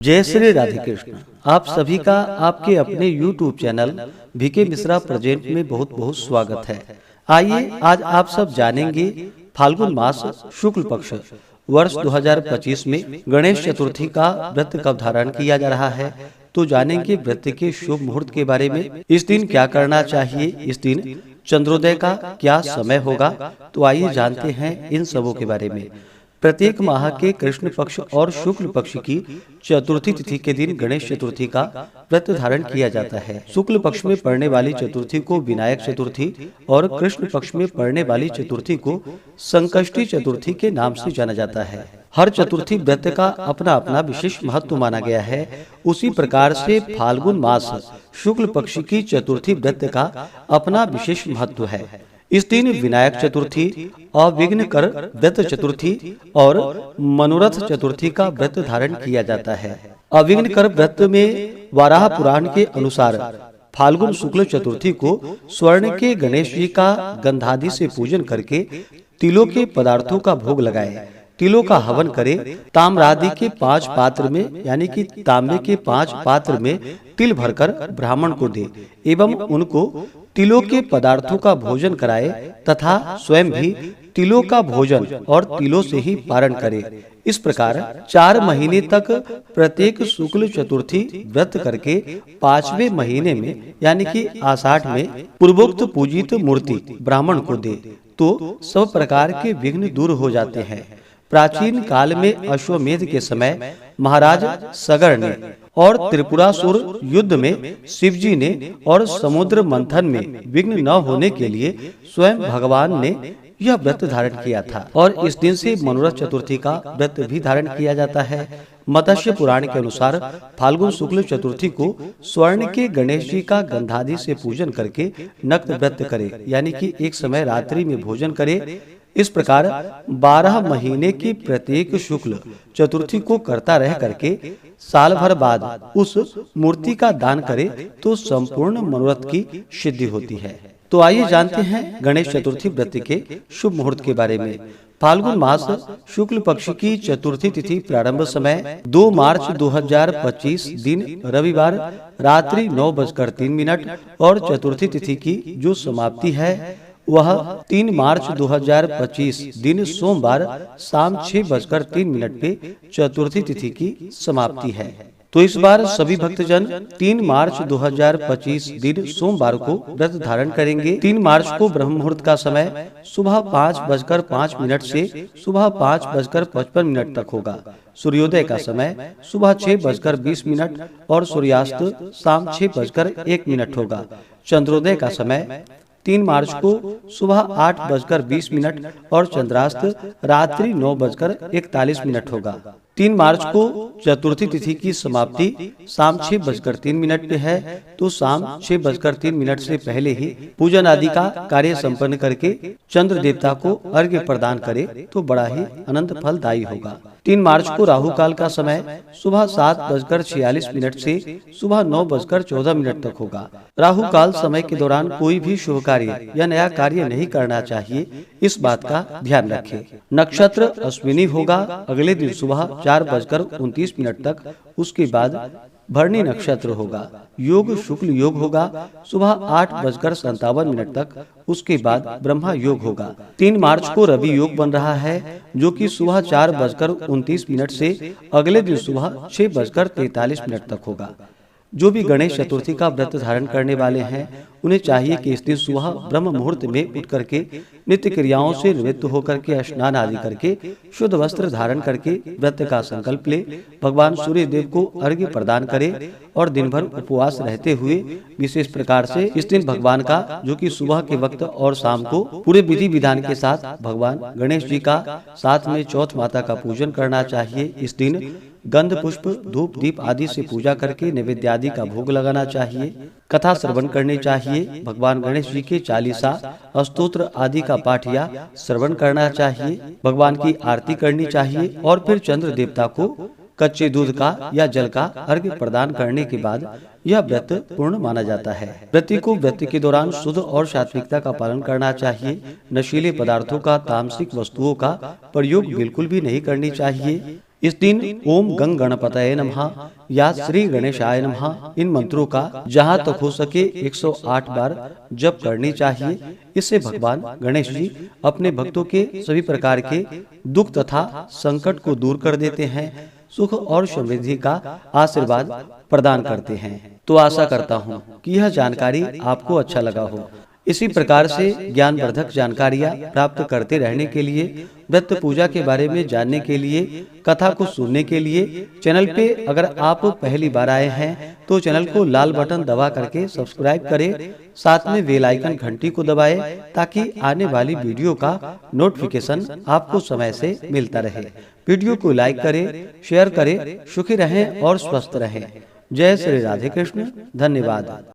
जय श्री राधे कृष्ण। आप सभी का आपके अपने YouTube channel VK Mishra present में बहुत बहुत स्वागत है। आइए आज आप सब जानेंगे फाल्गुन मास शुक्ल पक्ष वर्ष 2025 में गणेश चतुर्थी का व्रत कब धारण किया जा रहा है। तो जानेंगे व्रत के शुभ मुहूर्त के बारे में, इस दिन क्या करना चाहिए, इस दिन चंद्रोदय का क्या समय होगा। तो आइए जानते हैं इन सबों के बारे में। प्रत्येक माह के कृष्ण पक्ष और शुक्ल पक्ष की चतुर्थी तिथि के दिन गणेश चतुर्थी का व्रत धारण किया जाता है। शुक्ल पक्ष में पड़ने वाली चतुर्थी को विनायक चतुर्थी और कृष्ण पक्ष में पड़ने वाली चतुर्थी को संकष्टी चतुर्थी के नाम से जाना जाता है। हर चतुर्थी व्रत का अपना अपना विशेष महत्व माना गया है। उसी प्रकार से फाल्गुन मास शुक्ल पक्ष की चतुर्थी व्रत का अपना विशेष महत्व है। इस दिन विनायक चतुर्थी, अविघ्नकर व्रत चतुर्थी और मनोरथ चतुर्थी का व्रत धारण किया जाता है। अविघ्नकर व्रत में वाराह पुराण के अनुसार फाल्गुन शुक्ल चतुर्थी को स्वर्ण के गणेश जी का गंधादि से पूजन करके तिलों के पदार्थों का भोग लगाए, तिलों का हवन करे, ताम्रादि के 5 पात्र में यानी कि तांबे के 5 पात्र में तिल भरकर ब्राह्मण को दे एवं उनको तिलों के पदार्थों का भोजन कराए तथा स्वयं भी तिलों का भोजन और तिलों से ही पारण करे। इस प्रकार 4 महीने तक प्रत्येक शुक्ल चतुर्थी व्रत करके 5वें महीने में यानी कि आषाढ़ में पूर्वोक्त पूजित मूर्ति ब्राह्मण को दे तो सब प्रकार के विघ्न दूर हो जाते हैं। प्राचीन काल में अश्वमेध के समय महाराज सगर ने और त्रिपुरासुर युद्ध में शिवजी ने और समुद्र मंथन में विघ्न न होने के लिए स्वयं भगवान ने यह व्रत धारण किया था और इस दिन से मनोरथ चतुर्थी का व्रत भी धारण किया जाता है। मत्स्य पुराण के अनुसार फाल्गुन शुक्ल चतुर्थी को स्वर्ण के गणेश जी का गंधादि से पूजन करके नक्त व्रत करे यानी कि एक समय रात्रि में भोजन करे। इस प्रकार 12 महीने की प्रत्येक शुक्ल चतुर्थी को करता रह करके साल भर बाद उस मूर्ति का दान करे तो संपूर्ण मनोरथ की सिद्धि होती है। तो आइए जानते हैं गणेश चतुर्थी व्रत के शुभ मुहूर्त के बारे में। फाल्गुन मास शुक्ल पक्ष की चतुर्थी तिथि प्रारंभ समय 2 मार्च 2025 दिन रविवार रात्रि 9:03 और चतुर्थी तिथि की जो समाप्ति है वह 3 मार्च 2025 दिन सोमवार शाम 6:03 पे चतुर्थी तिथि की समाप्ति है। तो इस बार सभी भक्तजन 3 मार्च 2025 दिन सोमवार को व्रत धारण करेंगे। 3 मार्च को ब्रह्म मुहूर्त का समय सुबह 5:05 से सुबह 5:55 तक होगा। सूर्योदय का समय सुबह 6:20 और सूर्यास्त शाम 6:01 होगा। चंद्रोदय का समय 3 मार्च को सुबह 8:20 और चंद्रास्त रात्रि 9:41 होगा। 3 मार्च को चतुर्थी तिथि की समाप्ति शाम 6:03 पे है तो शाम 6:03 से पहले ही पूजन आदि का कार्य संपन्न करके चंद्र देवता को अर्घ्य प्रदान करे तो बड़ा ही अनंत फलदायी होगा। 3 मार्च को राहु काल का समय सुबह 7:46 से सुबह 9:14 तक होगा। राहु काल समय के दौरान कोई भी शुभ कार्य या नया कार्य नहीं करना चाहिए, इस बात का ध्यान रखें। नक्षत्र अश्विनी होगा अगले दिन सुबह 4:29 तक, उसके बाद भरणी नक्षत्र होगा। योग शुक्ल योग होगा सुबह 8:57 तक, उसके बाद ब्रह्मा योग होगा। 3 मार्च को रवि योग बन रहा है जो कि सुबह 4:29 से अगले दिन सुबह 6:43 तक होगा। जो भी गणेश चतुर्थी का व्रत धारण करने वाले हैं उन्हें चाहिए कि इस दिन सुबह ब्रह्म मुहूर्त में उठ करके नित्य क्रियाओं से निवृत्त होकर के स्नान आदि करके शुद्ध वस्त्र धारण करके व्रत का संकल्प ले, भगवान सूर्य देव को अर्घ्य प्रदान करे और दिन भर उपवास रहते हुए विशेष प्रकार से इस दिन भगवान का जो कि सुबह के वक्त और शाम को पूरे विधि विधान के साथ भगवान गणेश जी का साथ में चौथ माता का पूजन करना चाहिए। इस दिन गंध पुष्प धूप दीप आदि से पूजा करके नैवेद्य आदि का भोग लगाना चाहिए। कथा श्रवण करने चाहिए। भगवान गणेश जी के चालीसा स्तोत्र आदि का पाठ या श्रवण करना चाहिए। भगवान की आरती करनी चाहिए और फिर चंद्र देवता को कच्चे दूध का या जल का अर्घ्य प्रदान करने के बाद यह व्रत पूर्ण माना जाता है। व्रती को व्रत के दौरान शुद्ध और सात्विकता का पालन करना चाहिए। नशीले पदार्थों का, तामसिक वस्तुओं का प्रयोग बिल्कुल भी नहीं करनी चाहिए। इस दिन ओम गंग गणपतये नमः या श्री गणेशाय नमः इन मंत्रों का जहां तक हो सके 108 बार जप करनी चाहिए। इससे भगवान गणेश जी अपने भक्तों के सभी प्रकार के दुख तथा संकट को दूर कर देते हैं, सुख और समृद्धि का आशीर्वाद प्रदान करते हैं। तो आशा करता हूँ कि यह जानकारी आपको अच्छा लगा हो। इसी प्रकार से ज्ञानवर्धक जानकारियाँ प्राप्त करते रहने के लिए, व्रत पूजा के बारे में जानने के लिए, कथा को सुनने के लिए चैनल पे अगर आप पहली बार आए हैं तो चैनल को लाल बटन दबा करके सब्सक्राइब करें, साथ में बेल आइकन घंटी को दबाएं ताकि आने वाली वीडियो का नोटिफिकेशन आपको समय से मिलता रहे। वीडियो को लाइक करें, शेयर करें। सुखी रहें और स्वस्थ रहें। जय श्री राधे कृष्ण। धन्यवाद।